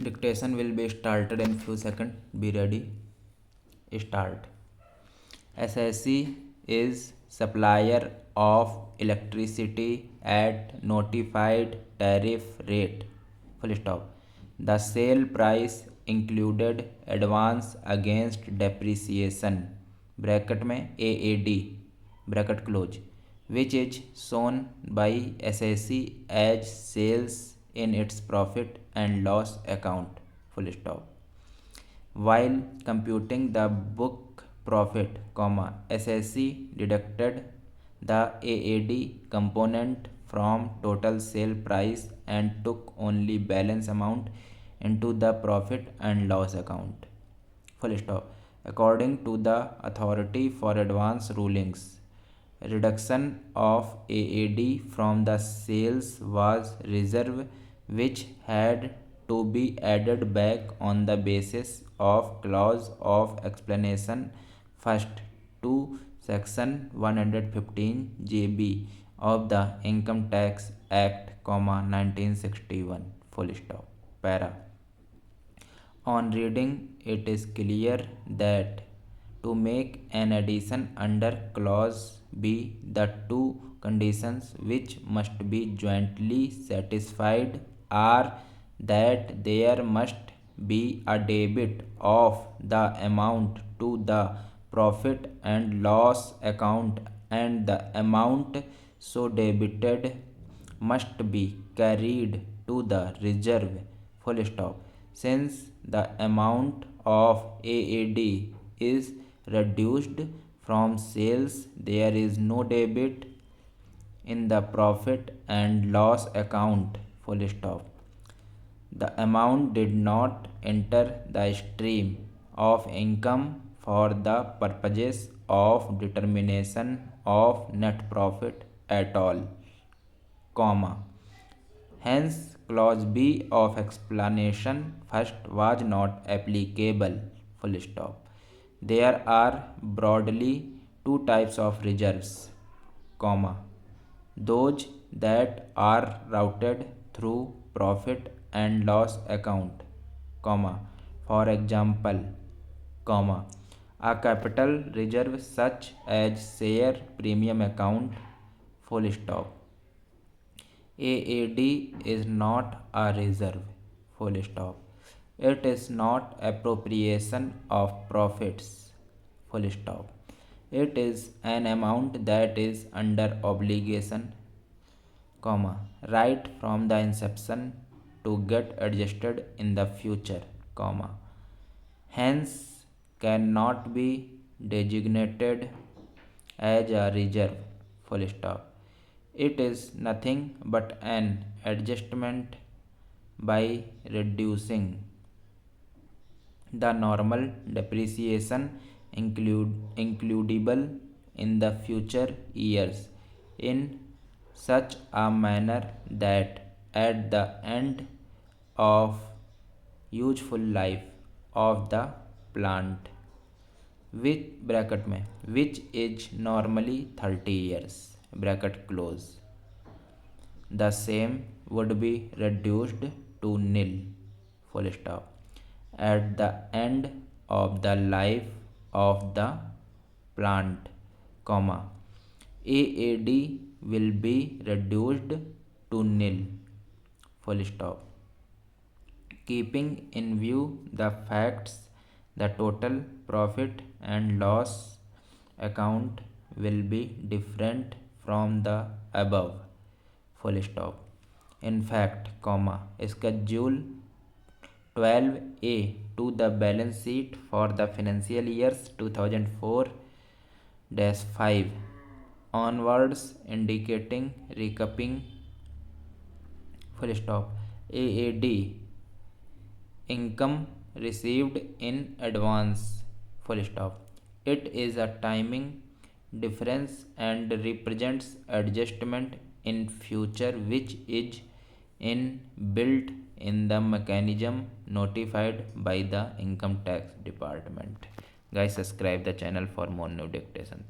Dictation will be started in few seconds. Be ready. Start. SSC is supplier of electricity at notified tariff rate. Full stop. The sale price included advance against depreciation bracket में AAD bracket close, which is shown by SSC as sales in its profit and loss account. Full stop. While computing the book profit, SSC deducted the AAD component from total sale price and took only balance amount into the profit and loss account. Full stop. According to the Authority for Advance Rulings, reduction of AAD from the sales was reserve which had to be added back on the basis of clause of explanation first to section 115 JB of the Income Tax Act, 1961. Full stop. Para. On reading, it is clear that to make an addition under clause B, the two conditions which must be jointly satisfied are that there must be a debit of the amount to the profit and loss account, and the amount so debited must be carried to the reserve. Full stop. Since the amount of AAD is reduced from sales, there is no debit in the profit and loss account. Full stop. The amount did not enter the stream of income for the purposes of determination of net profit at all, comma. Hence, clause B of explanation first was not applicable. Full stop. There are broadly two types of reserves, comma. Those that are routed through profit and loss account, comma. For example, comma, a capital reserve such as share premium account, full stop. AAD is not a reserve, full stop. It is not appropriation of profits, full stop. It is an amount that is under obligation, comma, right from the inception to get adjusted in the future, comma. Hence cannot be designated as a reserve, full stop. It is nothing but an adjustment by reducing the normal depreciation includable in the future years in such a manner that at the end of useful life of the plant, with bracket में which is normally 30 years, bracket close, the same would be reduced to nil, full stop, at the end of the life of the plant, comma. AAD will be reduced to nil, full stop. Keeping in view the facts, the total profit and loss account will be different from the above, full stop. In fact, comma, schedule 12A to the balance sheet for the financial years 2004-5 onwards indicating recapping, full stop, AAD income received in advance, full stop. It is a timing difference and represents adjustment in future which is inbuilt in the mechanism notified by the income tax department. Guys, subscribe the channel for more new dictation.